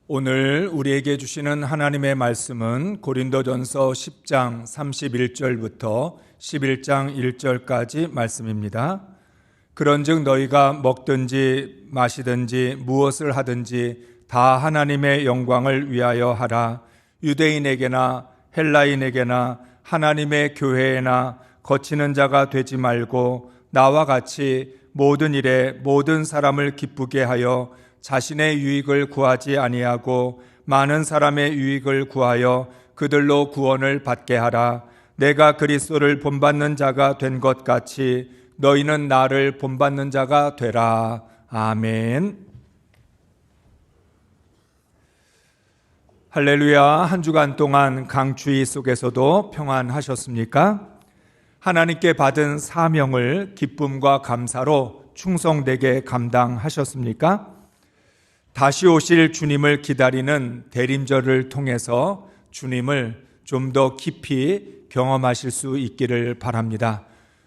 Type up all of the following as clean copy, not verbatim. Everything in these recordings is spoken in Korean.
오늘 우리에게 주시는 하나님의 말씀은 고린도전서 10장 31절부터 11장 1절까지 말씀입니다. 그런즉 너희가 먹든지 마시든지 무엇을 하든지 다 하나님의 영광을 위하여 하라. 유대인에게나 헬라인에게나 하나님의 교회에나 거치는 자가 되지 말고 나와 같이 모든 일에 모든 사람을 기쁘게 하여 자신의 유익을 구하지 아니하고 많은 사람의 유익을 구하여 그들로 구원을 받게 하라. 내가 그리스도를 본받는 자가 된 것 같이 너희는 나를 본받는 자가 되라. 아멘. 할렐루야. 한 주간 동안 강추위 속에서도 평안하셨습니까? 하나님께 받은 사명을 기쁨과 감사로 충성되게 감당하셨습니까? 다시 오실 주님을 기다리는 대림절을 통해서 주님을 좀 더 깊이 경험하실 수 있기를 바랍니다.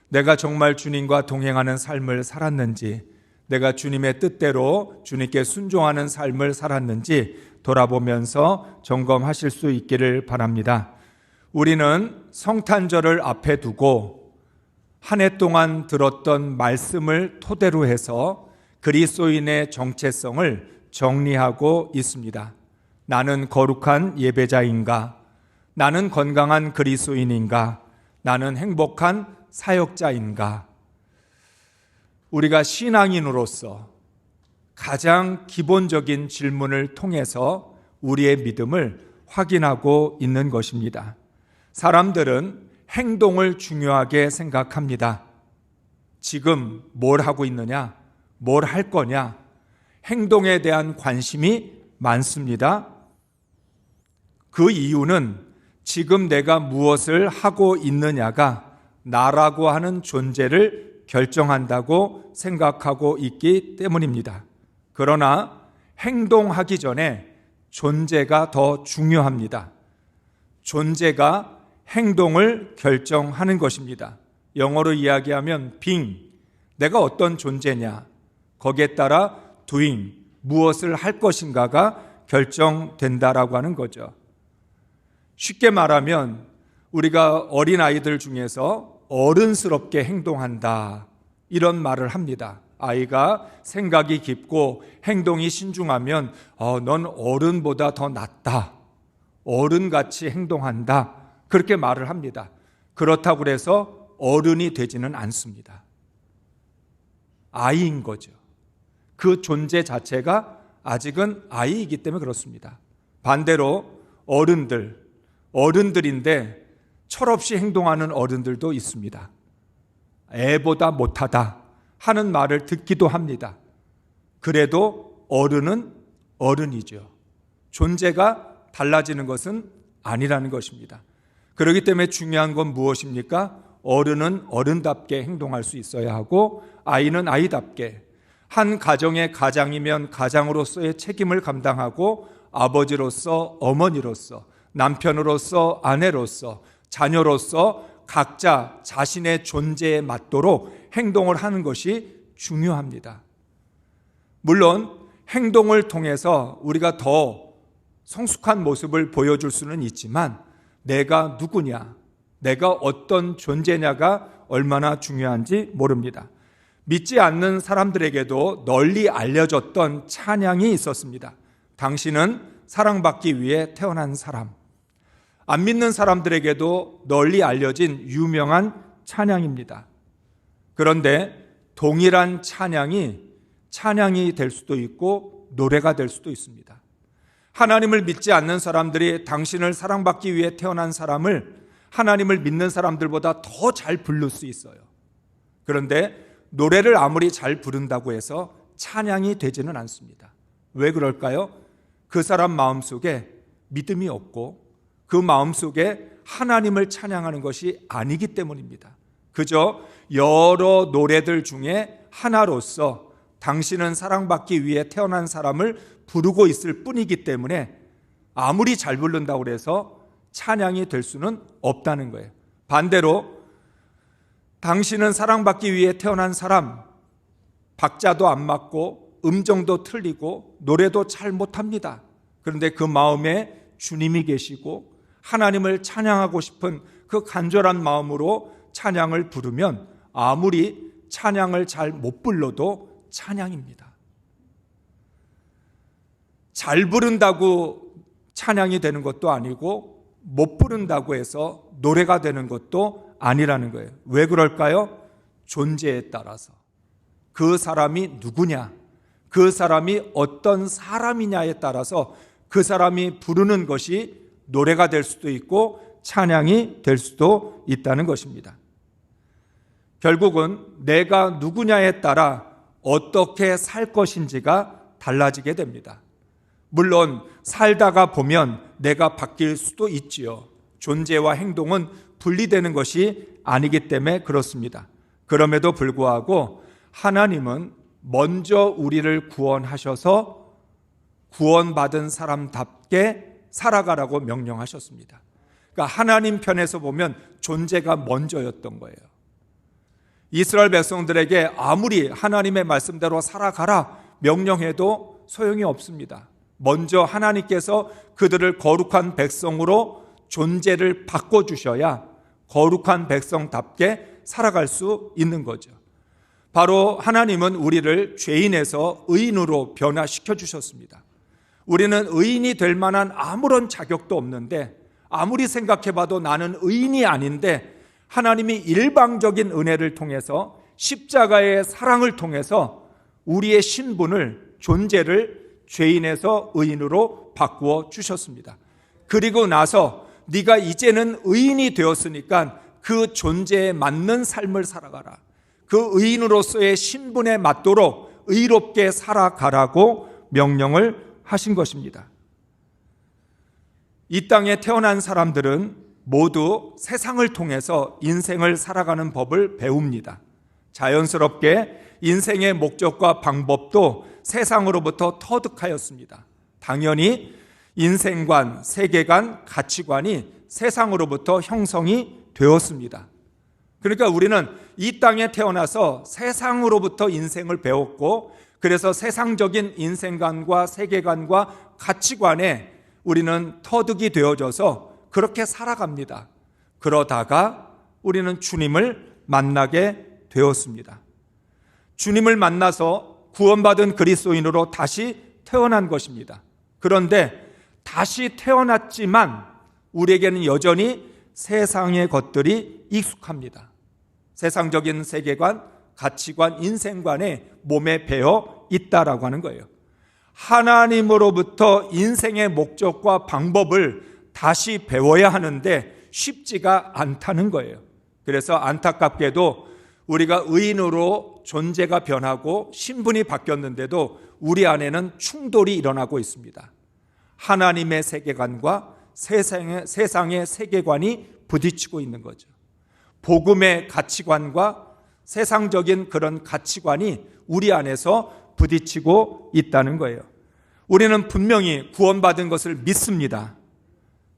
내가 정말 주님과 동행하는 삶을 살았는지, 내가 주님의 뜻대로 주님께 순종하는 삶을 살았는지 돌아보면서 점검하실 수 있기를 바랍니다. 우리는 성탄절을 앞에 두고 한 해 동안 들었던 말씀을 토대로 해서 그리스도인의 정체성을 정리하고 있습니다. 나는 거룩한 예배자인가? 나는 건강한 그리스도인인가? 나는 행복한 사역자인가? 우리가 신앙인으로서 가장 기본적인 질문을 통해서 우리의 믿음을 확인하고 있는 것입니다. 사람들은 행동을 중요하게 생각합니다. 지금 뭘 하고 있느냐? 뭘 할 거냐? 행동에 대한 관심이 많습니다. 그 이유는 지금 내가 무엇을 하고 있느냐가 나라고 하는 존재를 결정한다고 생각하고 있기 때문입니다. 그러나 행동하기 전에 존재가 더 중요합니다. 존재가 행동을 결정하는 것입니다. 영어로 이야기하면 being, 내가 어떤 존재냐, 거기에 따라 doing, 무엇을 할 것인가가 결정된다라고 하는 거죠. 쉽게 말하면 우리가 어린아이들 중에서 어른스럽게 행동한다, 이런 말을 합니다. 아이가 생각이 깊고 행동이 신중하면 넌 어른보다 더 낫다, 어른같이 행동한다, 그렇게 말을 합니다. 그렇다고 해서 어른이 되지는 않습니다. 아이인 거죠. 그 존재 자체가 아직은 아이이기 때문에 그렇습니다. 반대로 어른들인데 철없이 행동하는 어른들도 있습니다. 애보다 못하다 하는 말을 듣기도 합니다. 그래도 어른은 어른이죠. 존재가 달라지는 것은 아니라는 것입니다. 그렇기 때문에 중요한 건 무엇입니까? 어른은 어른답게 행동할 수 있어야 하고 아이는 아이답게, 한 가정의 가장이면 가장으로서의 책임을 감당하고 아버지로서, 어머니로서, 남편으로서, 아내로서, 자녀로서 각자 자신의 존재에 맞도록 행동을 하는 것이 중요합니다. 물론 행동을 통해서 우리가 더 성숙한 모습을 보여줄 수는 있지만 내가 누구냐, 내가 어떤 존재냐가 얼마나 중요한지 모릅니다. 믿지 않는 사람들에게도 널리 알려졌던 찬양이 있었습니다. 당신은 사랑받기 위해 태어난 사람. 안 믿는 사람들에게도 널리 알려진 유명한 찬양입니다. 그런데 동일한 찬양이 될 수도 있고 노래가 될 수도 있습니다. 하나님을 믿지 않는 사람들이 당신을 사랑받기 위해 태어난 사람을 하나님을 믿는 사람들보다 더 잘 부를 수 있어요. 그런데 노래를 아무리 잘 부른다고 해서 찬양이 되지는 않습니다. 왜 그럴까요? 그 사람 마음속에 믿음이 없고 그 마음속에 하나님을 찬양하는 것이 아니기 때문입니다. 그저 여러 노래들 중에 하나로서 당신은 사랑받기 위해 태어난 사람을 부르고 있을 뿐이기 때문에 아무리 잘 부른다고 해서 찬양이 될 수는 없다는 거예요. 반대로 당신은 사랑받기 위해 태어난 사람, 박자도 안 맞고 음정도 틀리고 노래도 잘 못합니다. 그런데 그 마음에 주님이 계시고 하나님을 찬양하고 싶은 그 간절한 마음으로 찬양을 부르면 아무리 찬양을 잘 못 불러도 찬양입니다. 잘 부른다고 찬양이 되는 것도 아니고 못 부른다고 해서 노래가 되는 것도 아니라는 거예요. 왜 그럴까요? 존재에 따라서. 그 사람이 누구냐, 그 사람이 어떤 사람이냐에 따라서 그 사람이 부르는 것이 노래가 될 수도 있고 찬양이 될 수도 있다는 것입니다. 결국은 내가 누구냐에 따라 어떻게 살 것인지가 달라지게 됩니다. 물론 살다가 보면 내가 바뀔 수도 있지요. 존재와 행동은 분리되는 것이 아니기 때문에 그렇습니다. 그럼에도 불구하고 하나님은 먼저 우리를 구원하셔서 구원받은 사람답게 살아가라고 명령하셨습니다. 그러니까 하나님 편에서 보면 존재가 먼저였던 거예요. 이스라엘 백성들에게 아무리 하나님의 말씀대로 살아가라 명령해도 소용이 없습니다. 먼저 하나님께서 그들을 거룩한 백성으로 존재를 바꿔주셔야 거룩한 백성답게 살아갈 수 있는 거죠. 바로 하나님은 우리를 죄인에서 의인으로 변화시켜 주셨습니다. 우리는 의인이 될 만한 아무런 자격도 없는데, 아무리 생각해봐도 나는 의인이 아닌데 하나님이 일방적인 은혜를 통해서 십자가의 사랑을 통해서 우리의 신분을, 존재를 죄인에서 의인으로 바꾸어 주셨습니다. 그리고 나서 네가 이제는 의인이 되었으니까 그 존재에 맞는 삶을 살아가라. 그 의인으로서의 신분에 맞도록 의롭게 살아가라고 명령을 하신 것입니다. 이 땅에 태어난 사람들은 모두 세상을 통해서 인생을 살아가는 법을 배웁니다. 자연스럽게 인생의 목적과 방법도 세상으로부터 터득하였습니다. 당연히 인생관, 세계관, 가치관이 세상으로부터 형성이 되었습니다. 그러니까 우리는 이 땅에 태어나서 세상으로부터 인생을 배웠고, 그래서 세상적인 인생관과 세계관과 가치관에 우리는 터득이 되어져서 그렇게 살아갑니다. 그러다가 우리는 주님을 만나게 되었습니다. 주님을 만나서 구원받은 그리스도인으로 다시 태어난 것입니다. 그런데 다시 태어났지만 우리에게는 여전히 세상의 것들이 익숙합니다. 세상적인 세계관, 가치관, 인생관에 몸에 배어 있다라고 하는 거예요. 하나님으로부터 인생의 목적과 방법을 다시 배워야 하는데 쉽지가 않다는 거예요. 그래서 안타깝게도 우리가 의인으로 존재가 변하고 신분이 바뀌었는데도 우리 안에는 충돌이 일어나고 있습니다. 하나님의 세계관과 세상의 세계관이 부딪히고 있는 거죠. 복음의 가치관과 세상적인 그런 가치관이 우리 안에서 부딪히고 있다는 거예요. 우리는 분명히 구원받은 것을 믿습니다.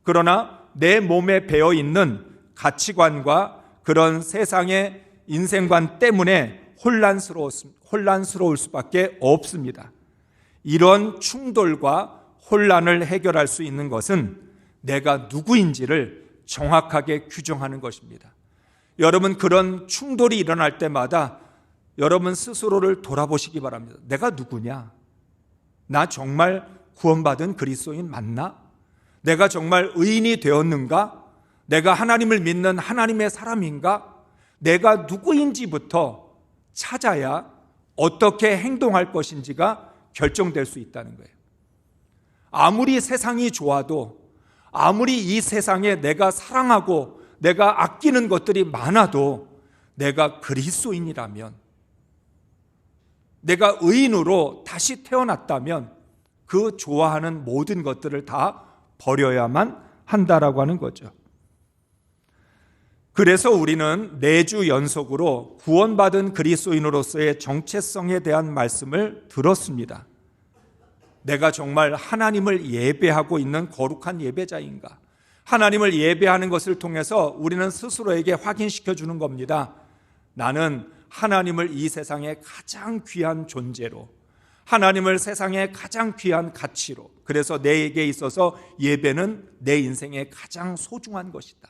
그러나 내 몸에 배어 있는 가치관과 그런 세상의 인생관 때문에 혼란스러울 수밖에 없습니다. 이런 충돌과 혼란을 해결할 수 있는 것은 내가 누구인지를 정확하게 규정하는 것입니다. 여러분, 그런 충돌이 일어날 때마다 여러분 스스로를 돌아보시기 바랍니다. 내가 누구냐? 나 정말 구원받은 그리스도인 맞나? 내가 정말 의인이 되었는가? 내가 하나님을 믿는 하나님의 사람인가? 내가 누구인지부터 찾아야 어떻게 행동할 것인지가 결정될 수 있다는 거예요. 아무리 세상이 좋아도, 아무리 이 세상에 내가 사랑하고 내가 아끼는 것들이 많아도 내가 그리스도인이라면, 내가 의인으로 다시 태어났다면 그 좋아하는 모든 것들을 다 버려야만 한다라고 하는 거죠. 그래서 우리는 4주 연속으로 구원받은 그리스도인으로서의 정체성에 대한 말씀을 들었습니다. 내가 정말 하나님을 예배하고 있는 거룩한 예배자인가? 하나님을 예배하는 것을 통해서 우리는 스스로에게 확인시켜 주는 겁니다. 나는 하나님을 이 세상의 가장 귀한 존재로, 하나님을 세상의 가장 귀한 가치로, 그래서 내게 있어서 예배는 내 인생의 가장 소중한 것이다.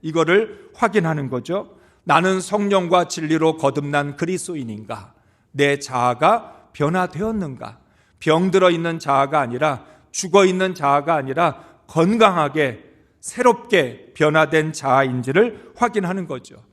이거를 확인하는 거죠. 나는 성령과 진리로 거듭난 그리스도인인가? 내 자아가 변화되었는가? 병들어 있는 자아가 아니라, 죽어 있는 자아가 아니라 건강하게 새롭게 변화된 자아인지를 확인하는 거죠.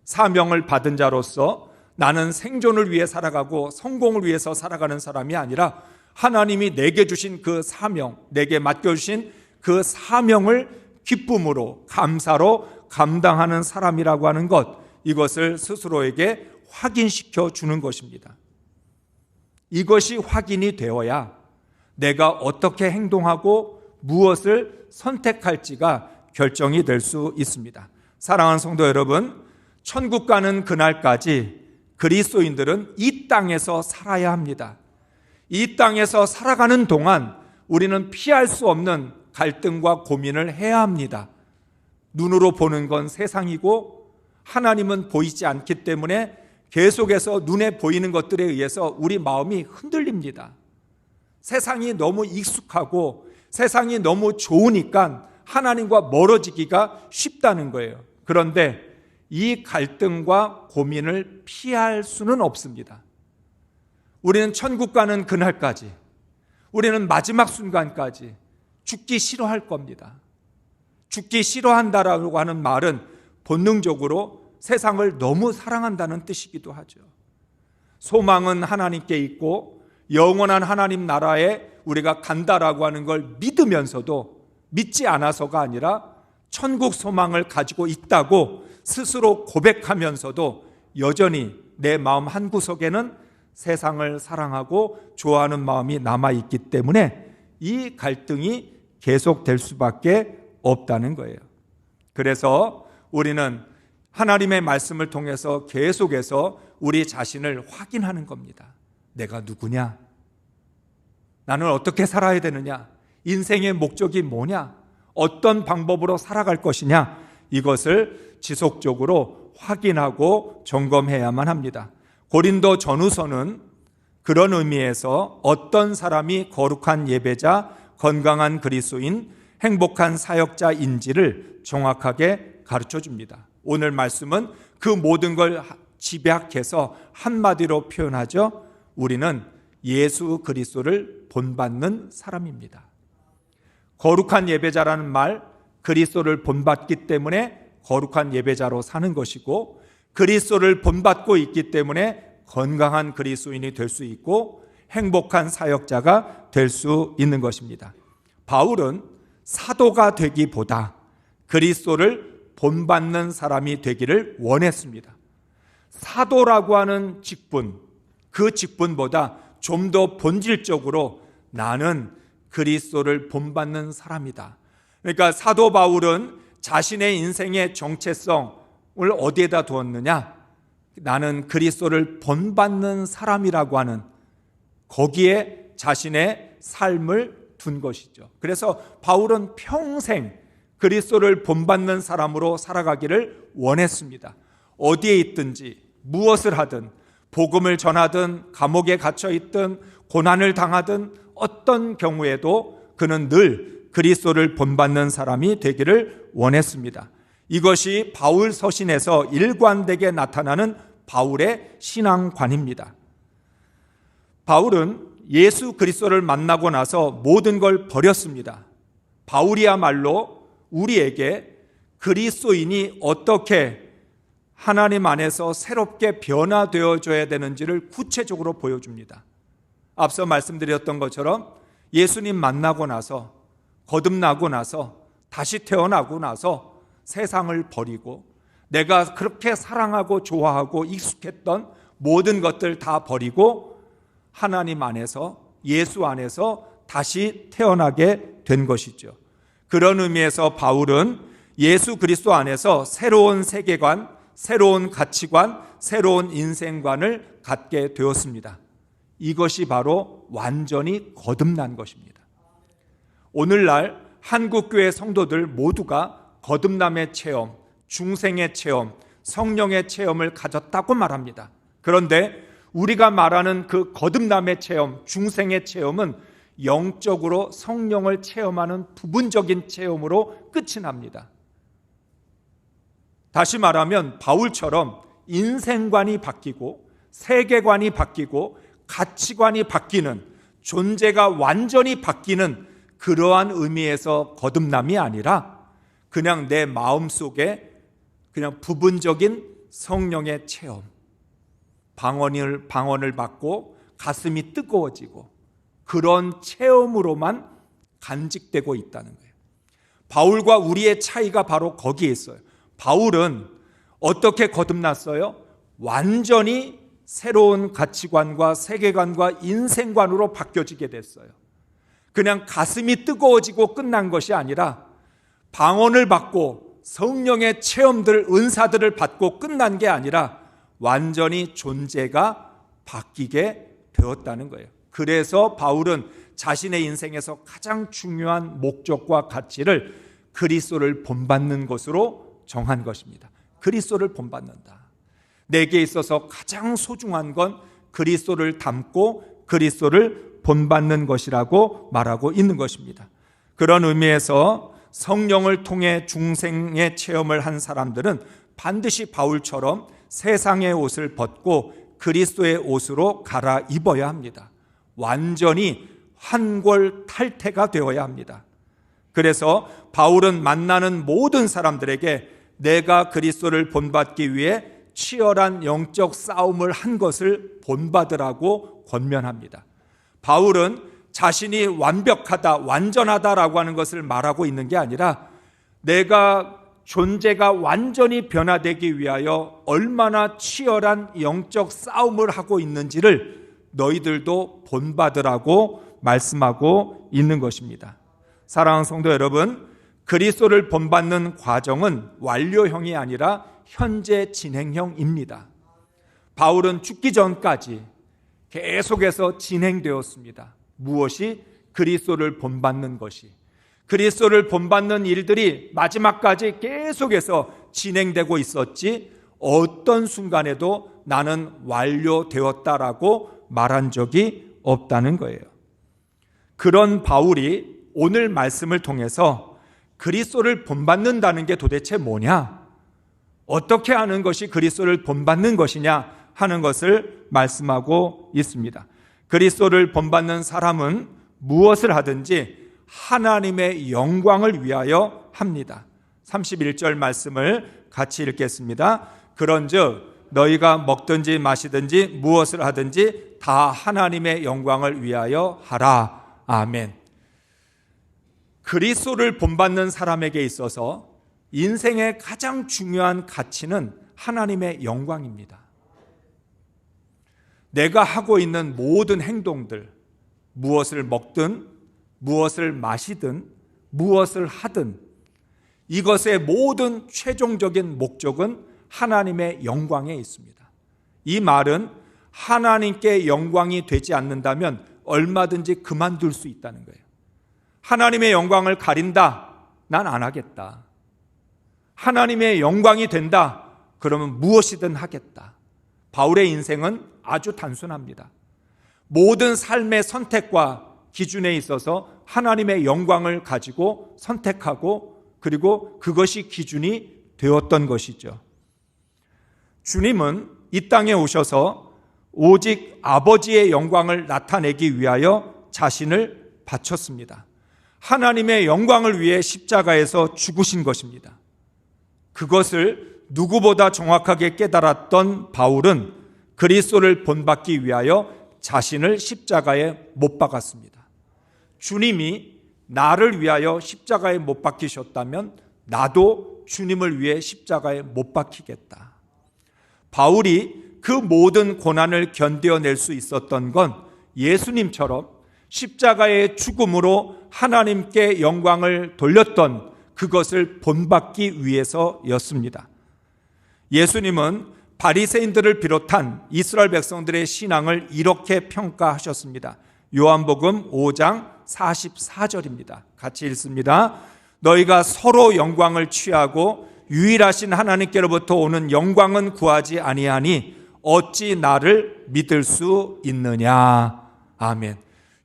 사명을 받은 자로서 나는 생존을 위해 살아가고 성공을 위해서 살아가는 사람이 아니라 하나님이 내게 주신 그 사명, 내게 맡겨주신 그 사명을 기쁨으로, 감사로 감당하는 사람이라고 하는 것, 이것을 스스로에게 확인시켜 주는 것입니다. 이것이 확인이 되어야 내가 어떻게 행동하고 무엇을 선택할지가 결정이 될 수 있습니다. 사랑하는 성도 여러분, 천국 가는 그날까지 그리스도인들은 이 땅에서 살아야 합니다. 이 땅에서 살아가는 동안 우리는 피할 수 없는 갈등과 고민을 해야 합니다. 눈으로 보는 건 세상이고 하나님은 보이지 않기 때문에 계속해서 눈에 보이는 것들에 의해서 우리 마음이 흔들립니다. 세상이 너무 익숙하고 세상이 너무 좋으니까 하나님과 멀어지기가 쉽다는 거예요. 그런데 이 갈등과 고민을 피할 수는 없습니다. 우리는 천국 가는 그날까지, 우리는 마지막 순간까지 죽기 싫어할 겁니다. 죽기 싫어한다라고 하는 말은 본능적으로 세상을 너무 사랑한다는 뜻이기도 하죠. 소망은 하나님께 있고 영원한 하나님 나라에 우리가 간다라고 하는 걸 믿으면서도 믿지 않아서가 아니라 천국 소망을 가지고 있다고 스스로 고백하면서도 여전히 내 마음 한구석에는 세상을 사랑하고 좋아하는 마음이 남아있기 때문에 이 갈등이 계속될 수밖에 없다는 거예요. 그래서 우리는 하나님의 말씀을 통해서 계속해서 우리 자신을 확인하는 겁니다. 내가 누구냐? 나는 어떻게 살아야 되느냐? 인생의 목적이 뭐냐? 어떤 방법으로 살아갈 것이냐? 이것을 지속적으로 확인하고 점검해야만 합니다. 고린도 전후서는 그런 의미에서 어떤 사람이 거룩한 예배자, 건강한 그리스도인, 행복한 사역자인지를 정확하게 가르쳐 줍니다. 오늘 말씀은 그 모든 걸 집약해서 한마디로 표현하죠. 우리는 예수 그리스도를 본받는 사람입니다. 거룩한 예배자라는 말, 그리스도를 본받기 때문에 거룩한 예배자로 사는 것이고, 그리스도를 본받고 있기 때문에 건강한 그리스도인이 될 수 있고 행복한 사역자가 될 수 있는 것입니다. 바울은 사도가 되기보다 그리스도를 본받는 사람이 되기를 원했습니다. 사도라고 하는 직분, 그 직분보다 좀 더 본질적으로 나는 그리스도를 본받는 사람이다. 그러니까 사도 바울은 자신의 인생의 정체성을 어디에다 두었느냐? 나는 그리스도를 본받는 사람이라고 하는 거기에 자신의 삶을 둔 것이죠. 그래서 바울은 평생 그리스도를 본받는 사람으로 살아가기를 원했습니다. 어디에 있든지 무엇을 하든, 복음을 전하든 감옥에 갇혀 있든 고난을 당하든 어떤 경우에도 그는 늘 그리스도를 본받는 사람이 되기를 원했습니다. 이것이 바울 서신에서 일관되게 나타나는 바울의 신앙관입니다. 바울은 예수 그리스도를 만나고 나서 모든 걸 버렸습니다. 바울이야말로 우리에게 그리스도인이 어떻게 하나님 안에서 새롭게 변화되어져야 되는지를 구체적으로 보여줍니다. 앞서 말씀드렸던 것처럼 예수님 만나고 나서, 거듭나고 나서, 다시 태어나고 나서 세상을 버리고 내가 그렇게 사랑하고 좋아하고 익숙했던 모든 것들 다 버리고 하나님 안에서, 예수 안에서 다시 태어나게 된 것이죠. 그런 의미에서 바울은 예수 그리스도 안에서 새로운 세계관, 새로운 가치관, 새로운 인생관을 갖게 되었습니다. 이것이 바로 완전히 거듭난 것입니다. 오늘날 한국교회 성도들 모두가 거듭남의 체험, 중생의 체험, 성령의 체험을 가졌다고 말합니다. 그런데 우리가 말하는 그 거듭남의 체험, 중생의 체험은 영적으로 성령을 체험하는 부분적인 체험으로 끝이 납니다. 다시 말하면 바울처럼 인생관이 바뀌고 세계관이 바뀌고 가치관이 바뀌는, 존재가 완전히 바뀌는 그러한 의미에서 거듭남이 아니라 그냥 내 마음속에 그냥 부분적인 성령의 체험, 방언을 받고 가슴이 뜨거워지고 그런 체험으로만 간직되고 있다는 거예요. 바울과 우리의 차이가 바로 거기에 있어요. 바울은 어떻게 거듭났어요? 완전히 새로운 가치관과 세계관과 인생관으로 바뀌어지게 됐어요. 그냥 가슴이 뜨거워지고 끝난 것이 아니라 방언을 받고 성령의 체험들, 은사들을 받고 끝난 게 아니라 완전히 존재가 바뀌게 되었다는 거예요. 그래서 바울은 자신의 인생에서 가장 중요한 목적과 가치를 그리스도를 본받는 것으로 정한 것입니다. 그리스도를 본받는다. 내게 있어서 가장 소중한 건 그리스도를 닮고 그리스도를 본받는 것이라고 말하고 있는 것입니다. 그런 의미에서 성령을 통해 중생의 체험을 한 사람들은 반드시 바울처럼 세상의 옷을 벗고 그리스도의 옷으로 갈아입어야 합니다. 완전히 환골탈태가 되어야 합니다. 그래서 바울은 만나는 모든 사람들에게 내가 그리스도를 본받기 위해 치열한 영적 싸움을 한 것을 본받으라고 권면합니다. 바울은 자신이 완벽하다, 완전하다라고 하는 것을 말하고 있는 게 아니라 내가 존재가 완전히 변화되기 위하여 얼마나 치열한 영적 싸움을 하고 있는지를 너희들도 본받으라고 말씀하고 있는 것입니다. 사랑하는 성도 여러분, 그리스도를 본받는 과정은 완료형이 아니라 현재 진행형입니다. 바울은 죽기 전까지 계속해서 진행되었습니다. 무엇이? 그리스도를 본받는 것이. 그리스도를 본받는 일들이 마지막까지 계속해서 진행되고 있었지 어떤 순간에도 나는 완료되었다라고 말한 적이 없다는 거예요. 그런 바울이 오늘 말씀을 통해서 그리스도를 본받는다는 게 도대체 뭐냐? 어떻게 하는 것이 그리스도를 본받는 것이냐 하는 것을 말씀하고 있습니다. 그리스도를 본받는 사람은 무엇을 하든지 하나님의 영광을 위하여 합니다. 31절 말씀을 같이 읽겠습니다. 그런즉 너희가 먹든지 마시든지 무엇을 하든지 다 하나님의 영광을 위하여 하라. 아멘. 그리스도를 본받는 사람에게 있어서 인생의 가장 중요한 가치는 하나님의 영광입니다. 내가 하고 있는 모든 행동들, 무엇을 먹든 무엇을 마시든 무엇을 하든 이것의 모든 최종적인 목적은 하나님의 영광에 있습니다. 이 말은 하나님께 영광이 되지 않는다면 얼마든지 그만둘 수 있다는 거예요. 하나님의 영광을 가린다? 난 안 하겠다. 하나님의 영광이 된다? 그러면 무엇이든 하겠다. 바울의 인생은 아주 단순합니다. 모든 삶의 선택과 기준에 있어서 하나님의 영광을 가지고 선택하고 그리고 그것이 기준이 되었던 것이죠. 주님은 이 땅에 오셔서 오직 아버지의 영광을 나타내기 위하여 자신을 바쳤습니다. 하나님의 영광을 위해 십자가에서 죽으신 것입니다. 그것을 누구보다 정확하게 깨달았던 바울은 그리스도를 본받기 위하여 자신을 십자가에 못 박았습니다. 주님이 나를 위하여 십자가에 못 박히셨다면 나도 주님을 위해 십자가에 못 박히겠다. 바울이 그 모든 고난을 견뎌낼 수 있었던 건 예수님처럼 십자가의 죽음으로 하나님께 영광을 돌렸던 그것을 본받기 위해서였습니다. 예수님은 바리새인들을 비롯한 이스라엘 백성들의 신앙을 이렇게 평가하셨습니다. 요한복음 5장 44절입니다. 같이 읽습니다. 너희가 서로 영광을 취하고 유일하신 하나님께로부터 오는 영광은 구하지 아니하니 어찌 나를 믿을 수 있느냐. 아멘.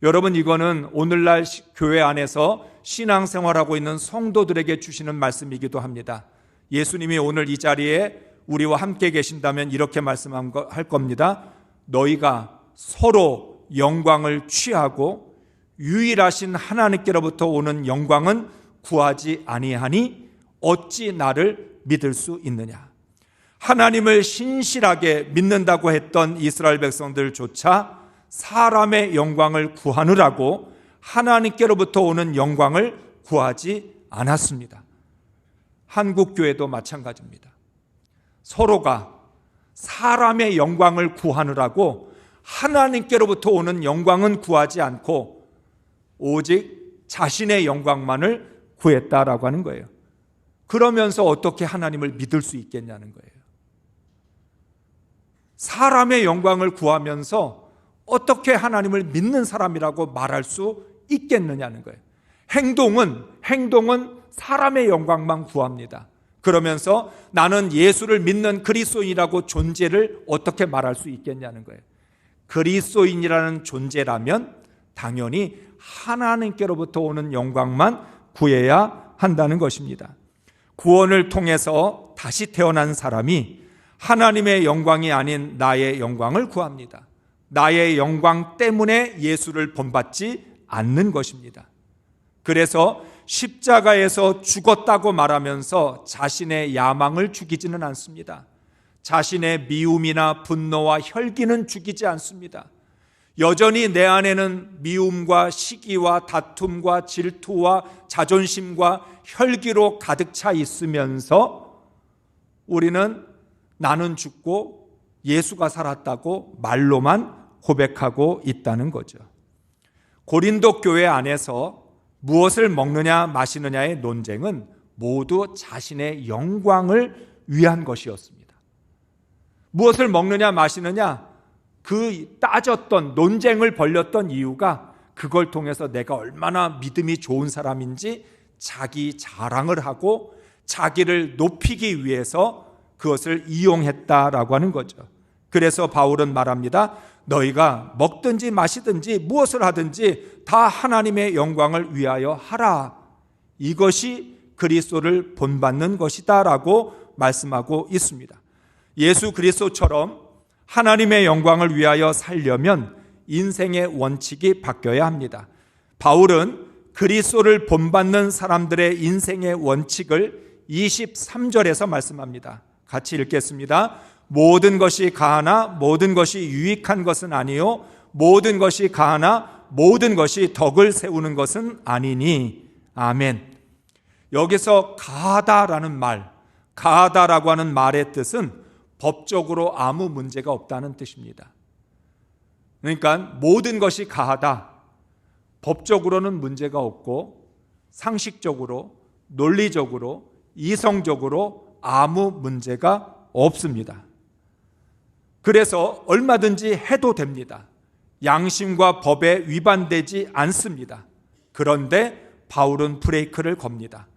여러분, 이거는 오늘날 교회 안에서 신앙생활하고 있는 성도들에게 주시는 말씀이기도 합니다. 예수님이 오늘 이 자리에 우리와 함께 계신다면 이렇게 말씀할 겁니다. 너희가 서로 영광을 취하고 유일하신 하나님께로부터 오는 영광은 구하지 아니하니 어찌 나를 믿을 수 있느냐. 하나님을 신실하게 믿는다고 했던 이스라엘 백성들조차 사람의 영광을 구하느라고 하나님께로부터 오는 영광을 구하지 않았습니다. 한국 교회도 마찬가지입니다. 서로가 사람의 영광을 구하느라고 하나님께로부터 오는 영광은 구하지 않고 오직 자신의 영광만을 구했다라고 하는 거예요. 그러면서 어떻게 하나님을 믿을 수 있겠냐는 거예요. 사람의 영광을 구하면서 어떻게 하나님을 믿는 사람이라고 말할 수 있겠느냐는 거예요. 행동은 사람의 영광만 구합니다. 그러면서 나는 예수를 믿는 그리스도인이라고 존재를 어떻게 말할 수 있겠냐는 거예요. 그리스도인이라는 존재라면 당연히 하나님께로부터 오는 영광만 구해야 한다는 것입니다. 구원을 통해서 다시 태어난 사람이 하나님의 영광이 아닌 나의 영광을 구합니다. 나의 영광 때문에 예수를 본받지 않는 것입니다. 그래서 십자가에서 죽었다고 말하면서 자신의 야망을 죽이지는 않습니다. 자신의 미움이나 분노와 혈기는 죽이지 않습니다. 여전히 내 안에는 미움과 시기와 다툼과 질투와 자존심과 혈기로 가득 차 있으면서 우리는 나는 죽고 예수가 살았다고 말로만 고백하고 있다는 거죠. 고린도 교회 안에서 무엇을 먹느냐 마시느냐의 논쟁은 모두 자신의 영광을 위한 것이었습니다. 무엇을 먹느냐 마시느냐 그 따졌던 논쟁을 벌였던 이유가 그걸 통해서 내가 얼마나 믿음이 좋은 사람인지 자기 자랑을 하고 자기를 높이기 위해서 그것을 이용했다라고 하는 거죠. 그래서 바울은 말합니다. 너희가 먹든지 마시든지 무엇을 하든지 다 하나님의 영광을 위하여 하라. 이것이 그리스도를 본받는 것이다 라고 말씀하고 있습니다. 예수 그리스도처럼 하나님의 영광을 위하여 살려면 인생의 원칙이 바뀌어야 합니다. 바울은 그리스도를 본받는 사람들의 인생의 원칙을 23절에서 말씀합니다. 같이 읽겠습니다. 모든 것이 가하나 모든 것이 유익한 것은 아니요 모든 것이 가하나 모든 것이 덕을 세우는 것은 아니니. 아멘. 여기서 가하다라는 말, 가하다라고 하는 말의 뜻은 법적으로 아무 문제가 없다는 뜻입니다. 그러니까 모든 것이 가하다, 법적으로는 문제가 없고 상식적으로, 논리적으로, 이성적으로 아무 문제가 없습니다. 그래서 얼마든지 해도 됩니다. 양심과 법에 위반되지 않습니다. 그런데 바울은 브레이크를 겁니다.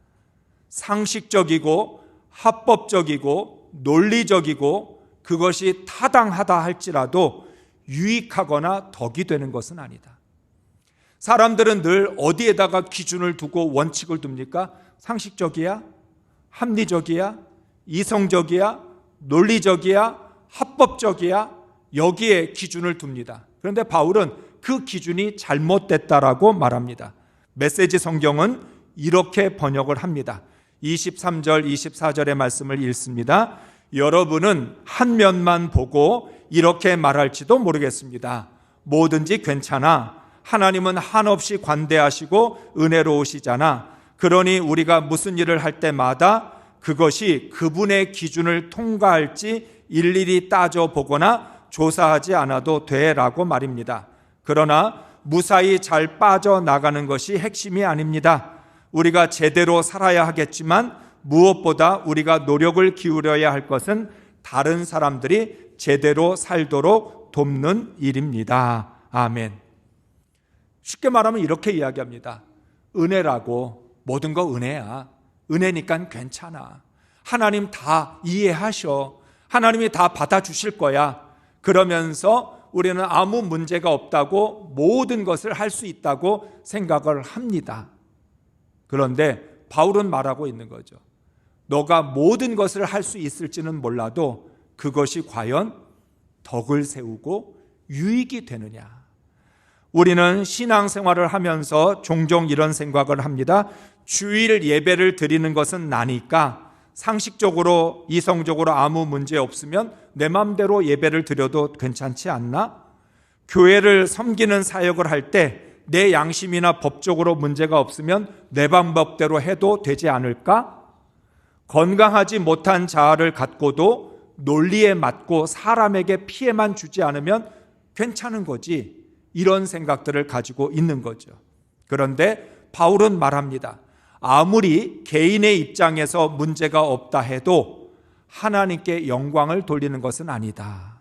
상식적이고 합법적이고 논리적이고 그것이 타당하다 할지라도 유익하거나 덕이 되는 것은 아니다. 사람들은 늘 어디에다가 기준을 두고 원칙을 둡니까? 상식적이야? 합리적이야? 이성적이야? 논리적이야? 합법적이야? 여기에 기준을 둡니다. 그런데 바울은 그 기준이 잘못됐다라고 말합니다. 메시지 성경은 이렇게 번역을 합니다. 23절, 24절의 말씀을 읽습니다. 여러분은 한 면만 보고 이렇게 말할지도 모르겠습니다. 뭐든지 괜찮아. 하나님은 한없이 관대하시고 은혜로우시잖아. 그러니 우리가 무슨 일을 할 때마다 그것이 그분의 기준을 통과할지 일일이 따져보거나 조사하지 않아도 돼라고 말입니다. 그러나 무사히 잘 빠져나가는 것이 핵심이 아닙니다. 우리가 제대로 살아야 하겠지만 무엇보다 우리가 노력을 기울여야 할 것은 다른 사람들이 제대로 살도록 돕는 일입니다. 아멘. 쉽게 말하면 이렇게 이야기합니다. 은혜라고 모든 거 은혜야. 은혜니까 괜찮아. 하나님 다 이해하셔. 하나님이 다 받아주실 거야. 그러면서 우리는 아무 문제가 없다고 모든 것을 할 수 있다고 생각을 합니다. 그런데 바울은 말하고 있는 거죠. 너가 모든 것을 할 수 있을지는 몰라도 그것이 과연 덕을 세우고 유익이 되느냐. 우리는 신앙생활을 하면서 종종 이런 생각을 합니다. 주일 예배를 드리는 것은 나니까 상식적으로 이성적으로 아무 문제 없으면 내 마음대로 예배를 드려도 괜찮지 않나? 교회를 섬기는 사역을 할 때 내 양심이나 법적으로 문제가 없으면 내 방법대로 해도 되지 않을까? 건강하지 못한 자아를 갖고도 논리에 맞고 사람에게 피해만 주지 않으면 괜찮은 거지. 이런 생각들을 가지고 있는 거죠. 그런데 바울은 말합니다. 아무리 개인의 입장에서 문제가 없다 해도 하나님께 영광을 돌리는 것은 아니다.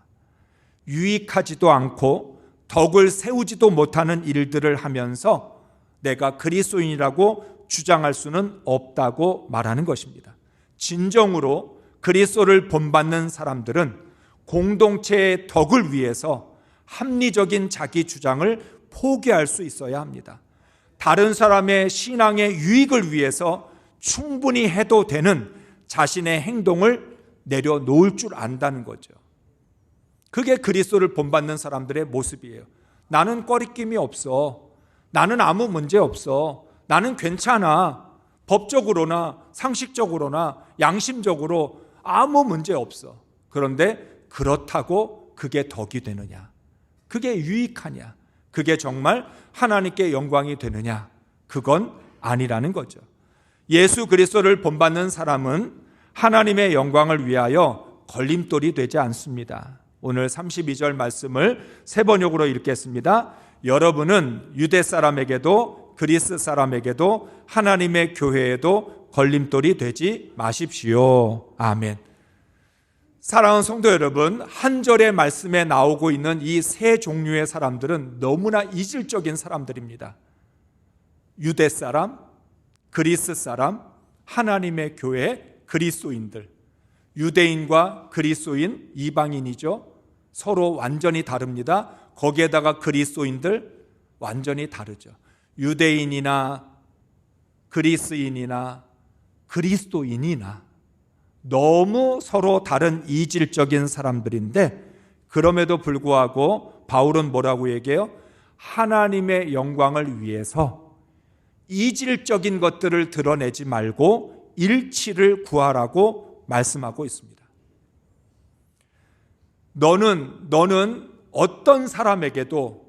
유익하지도 않고 덕을 세우지도 못하는 일들을 하면서 내가 그리스도인이라고 주장할 수는 없다고 말하는 것입니다. 진정으로 그리스도를 본받는 사람들은 공동체의 덕을 위해서 합리적인 자기 주장을 포기할 수 있어야 합니다. 다른 사람의 신앙의 유익을 위해서 충분히 해도 되는 자신의 행동을 내려놓을 줄 안다는 거죠. 그게 그리스도를 본받는 사람들의 모습이에요. 나는 꺼리낌이 없어. 나는 아무 문제 없어. 나는 괜찮아. 법적으로나 상식적으로나 양심적으로 아무 문제 없어. 그런데 그렇다고 그게 덕이 되느냐? 그게 유익하냐? 그게 정말 하나님께 영광이 되느냐? 그건 아니라는 거죠. 예수 그리스도를 본받는 사람은 하나님의 영광을 위하여 걸림돌이 되지 않습니다. 오늘 32절 말씀을 세 번역으로 읽겠습니다. 여러분은 유대 사람에게도 그리스 사람에게도 하나님의 교회에도 걸림돌이 되지 마십시오. 아멘. 사랑하는 성도 여러분, 한 절의 말씀에 나오고 있는 이 세 종류의 사람들은 너무나 이질적인 사람들입니다. 유대 사람, 그리스 사람, 하나님의 교회, 그리스도인들. 유대인과 그리스도인, 이방인이죠. 서로 완전히 다릅니다. 거기에다가 그리스도인들 완전히 다르죠. 유대인이나 그리스인이나 그리스도인이나 너무 서로 다른 이질적인 사람들인데 그럼에도 불구하고 바울은 뭐라고 얘기해요? 하나님의 영광을 위해서 이질적인 것들을 드러내지 말고 일치를 구하라고 말씀하고 있습니다. 너는 어떤 사람에게도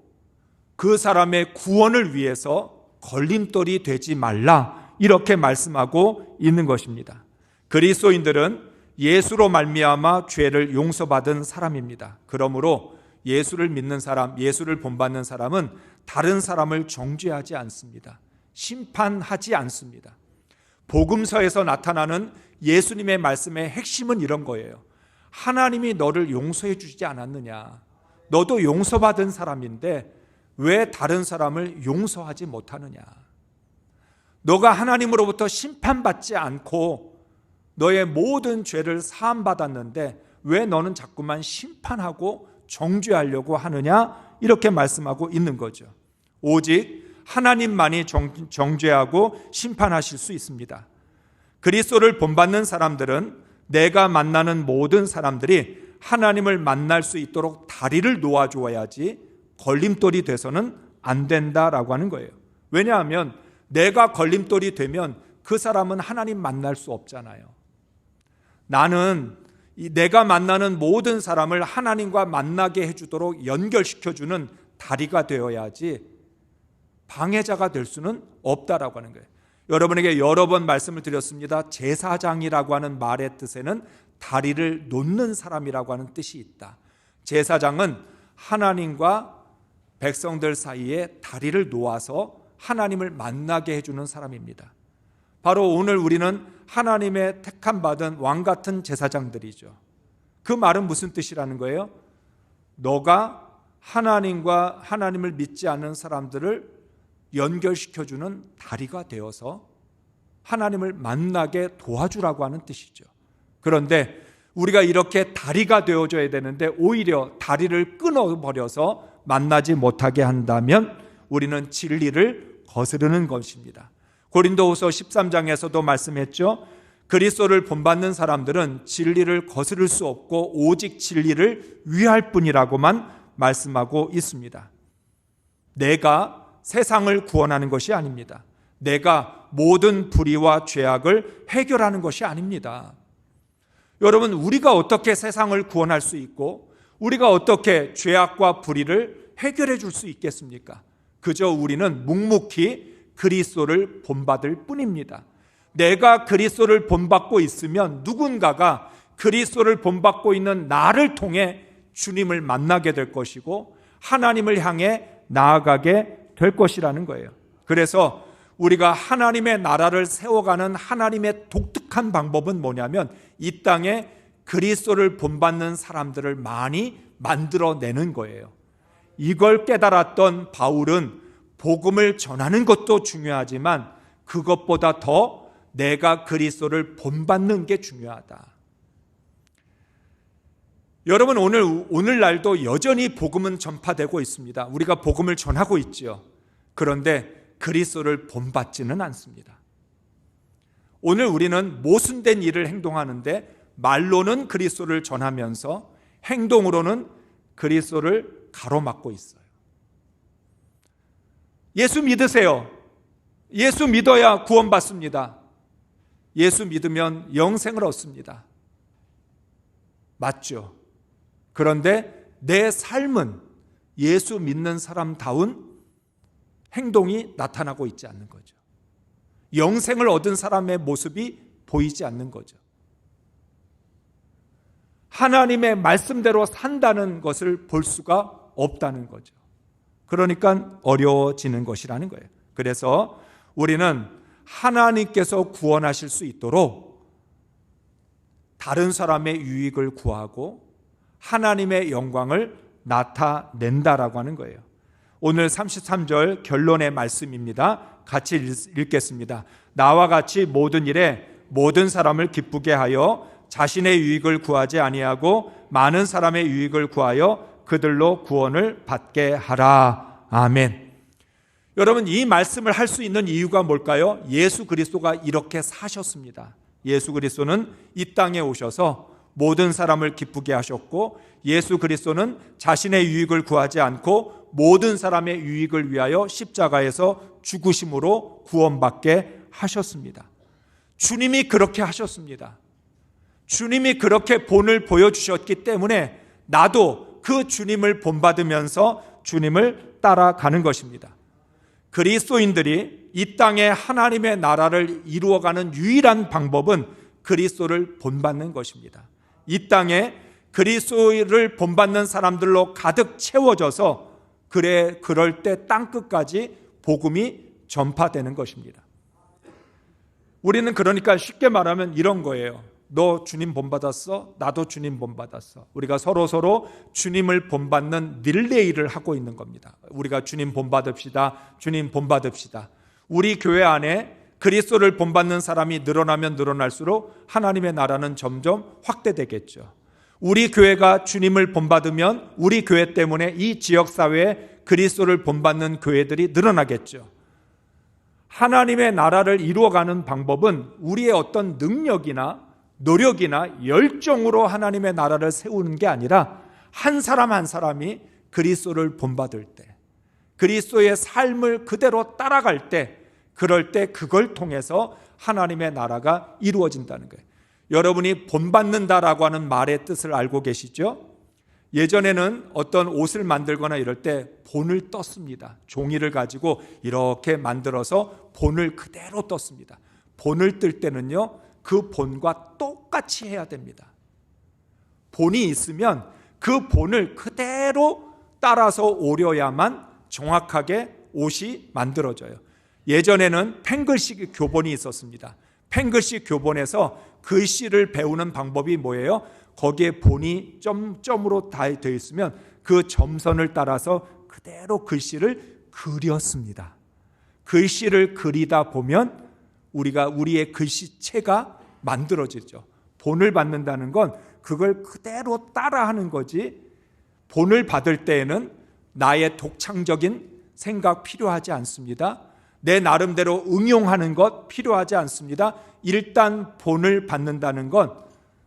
그 사람의 구원을 위해서 걸림돌이 되지 말라 이렇게 말씀하고 있는 것입니다. 그리스도인들은 예수로 말미암아 죄를 용서받은 사람입니다. 그러므로 예수를 믿는 사람, 예수를 본받는 사람은 다른 사람을 정죄하지 않습니다. 심판하지 않습니다. 복음서에서 나타나는 예수님의 말씀의 핵심은 이런 거예요. 하나님이 너를 용서해 주지 않았느냐? 너도 용서받은 사람인데 왜 다른 사람을 용서하지 못하느냐? 너가 하나님으로부터 심판받지 않고 너의 모든 죄를 사함받았는데 왜 너는 자꾸만 심판하고 정죄하려고 하느냐? 이렇게 말씀하고 있는 거죠. 오직 하나님만이 정죄하고 심판하실 수 있습니다. 그리스도를 본받는 사람들은 내가 만나는 모든 사람들이 하나님을 만날 수 있도록 다리를 놓아줘야지 걸림돌이 돼서는 안 된다라고 하는 거예요. 왜냐하면 내가 걸림돌이 되면 그 사람은 하나님 만날 수 없잖아요. 나는 내가 만나는 모든 사람을 하나님과 만나게 해주도록 연결시켜주는 다리가 되어야지 방해자가 될 수는 없다라고 하는 거예요. 여러분에게 여러 번 말씀을 드렸습니다. 제사장이라고 하는 말의 뜻에는 다리를 놓는 사람이라고 하는 뜻이 있다. 제사장은 하나님과 백성들 사이에 다리를 놓아서 하나님을 만나게 해주는 사람입니다. 바로 오늘 우리는 하나님의 택함 받은 왕 같은 제사장들이죠. 그 말은 무슨 뜻이라는 거예요? 너가 하나님과 하나님을 믿지 않는 사람들을 연결시켜주는 다리가 되어서 하나님을 만나게 도와주라고 하는 뜻이죠. 그런데 우리가 이렇게 다리가 되어줘야 되는데 오히려 다리를 끊어버려서 만나지 못하게 한다면 우리는 진리를 거스르는 것입니다. 고린도후서 13장에서도 말씀했죠. 그리스도를 본받는 사람들은 진리를 거스를 수 없고 오직 진리를 위할 뿐이라고만 말씀하고 있습니다. 내가 세상을 구원하는 것이 아닙니다. 내가 모든 불의와 죄악을 해결하는 것이 아닙니다. 여러분, 우리가 어떻게 세상을 구원할 수 있고 우리가 어떻게 죄악과 불의를 해결해 줄 수 있겠습니까? 그저 우리는 묵묵히 그리스도를 본받을 뿐입니다. 내가 그리스도를 본받고 있으면 누군가가 그리스도를 본받고 있는 나를 통해 주님을 만나게 될 것이고 하나님을 향해 나아가게 될 것이라는 거예요. 그래서 우리가 하나님의 나라를 세워가는 하나님의 독특한 방법은 뭐냐면 이 땅에 그리스도를 본받는 사람들을 많이 만들어내는 거예요. 이걸 깨달았던 바울은 복음을 전하는 것도 중요하지만 그것보다 더 내가 그리스도를 본받는 게 중요하다. 여러분, 오늘날도 여전히 복음은 전파되고 있습니다. 우리가 복음을 전하고 있죠. 그런데 그리스도를 본받지는 않습니다. 오늘 우리는 모순된 일을 행동하는데 말로는 그리스도를 전하면서 행동으로는 그리스도를 가로막고 있어요. 예수 믿으세요. 예수 믿어야 구원받습니다. 예수 믿으면 영생을 얻습니다. 맞죠? 그런데 내 삶은 예수 믿는 사람다운 행동이 나타나고 있지 않는 거죠. 영생을 얻은 사람의 모습이 보이지 않는 거죠. 하나님의 말씀대로 산다는 것을 볼 수가 없다는 거죠. 그러니까 어려워지는 것이라는 거예요. 그래서 우리는 하나님께서 구원하실 수 있도록 다른 사람의 유익을 구하고 하나님의 영광을 나타낸다라고 하는 거예요. 오늘 33절 결론의 말씀입니다. 같이 읽겠습니다. 나와 같이 모든 일에 모든 사람을 기쁘게 하여 자신의 유익을 구하지 아니하고 많은 사람의 유익을 구하여 그들로 구원을 받게 하라. 아멘. 여러분, 이 말씀을 할 수 있는 이유가 뭘까요? 예수 그리스도가 이렇게 사셨습니다. 예수 그리스도는 이 땅에 오셔서 모든 사람을 기쁘게 하셨고 예수 그리스도는 자신의 유익을 구하지 않고 모든 사람의 유익을 위하여 십자가에서 죽으심으로 구원받게 하셨습니다. 주님이 그렇게 하셨습니다. 주님이 그렇게 본을 보여주셨기 때문에 나도 그 주님을 본받으면서 주님을 따라가는 것입니다. 그리스도인들이 이 땅에 하나님의 나라를 이루어가는 유일한 방법은 그리스도를 본받는 것입니다. 이 땅에 그리스도를 본받는 사람들로 가득 채워져서 그럴 때 땅끝까지 복음이 전파되는 것입니다. 우리는 그러니까 쉽게 말하면 이런 거예요. 너 주님 본받았어? 나도 주님 본받았어. 우리가 서로 주님을 본받는 릴레이를 하고 있는 겁니다. 우리가 주님 본받읍시다. 주님 본받읍시다. 우리 교회 안에 그리스도를 본받는 사람이 늘어나면 늘어날수록 하나님의 나라는 점점 확대되겠죠. 우리 교회가 주님을 본받으면 우리 교회 때문에 이 지역사회에 그리스도를 본받는 교회들이 늘어나겠죠. 하나님의 나라를 이루어가는 방법은 우리의 어떤 능력이나 노력이나 열정으로 하나님의 나라를 세우는 게 아니라 한 사람 한 사람이 그리스도를 본받을 때, 그리스도의 삶을 그대로 따라갈 때, 그럴 때 그걸 통해서 하나님의 나라가 이루어진다는 거예요. 여러분이 본받는다라고 하는 말의 뜻을 알고 계시죠? 예전에는 어떤 옷을 만들거나 이럴 때 본을 떴습니다. 종이를 가지고 이렇게 만들어서 본을 그대로 떴습니다. 본을 뜰 때는요, 그 본과 똑같이 해야 됩니다. 본이 있으면 그 본을 그대로 따라서 오려야만 정확하게 옷이 만들어져요. 예전에는 펜글식 교본이 있었습니다. 펜글식 교본에서 글씨를 배우는 방법이 뭐예요? 거기에 본이 점점으로 다 되어 있으면 그 점선을 따라서 그대로 글씨를 그렸습니다. 글씨를 그리다 보면 우리의 글씨체가 만들어지죠. 본을 받는다는 건 그걸 그대로 따라하는 거지, 본을 받을 때에는 나의 독창적인 생각 필요하지 않습니다. 내 나름대로 응용하는 것 필요하지 않습니다. 일단 본을 받는다는 건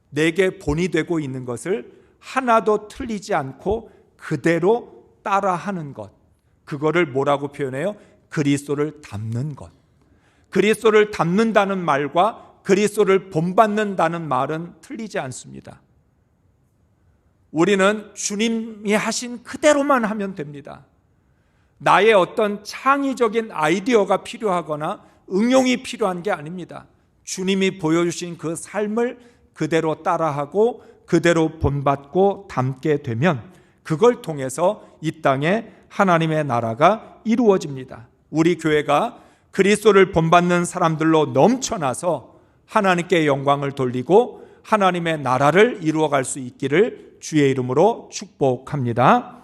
내게 본이 되고 있는 것을 하나도 틀리지 않고 그대로 따라하는 것, 그거를 뭐라고 표현해요? 그리스도를 닮는 것. 그리스도를 닮는다는 말과 그리스도를 본받는다는 말은 틀리지 않습니다. 우리는 주님이 하신 그대로만 하면 됩니다. 나의 어떤 창의적인 아이디어가 필요하거나 응용이 필요한 게 아닙니다. 주님이 보여주신 그 삶을 그대로 따라하고 그대로 본받고 닮게 되면 그걸 통해서 이 땅에 하나님의 나라가 이루어집니다. 우리 교회가 그리스도를 본받는 사람들로 넘쳐나서 하나님께 영광을 돌리고 하나님의 나라를 이루어갈 수 있기를 주의 이름으로 축복합니다.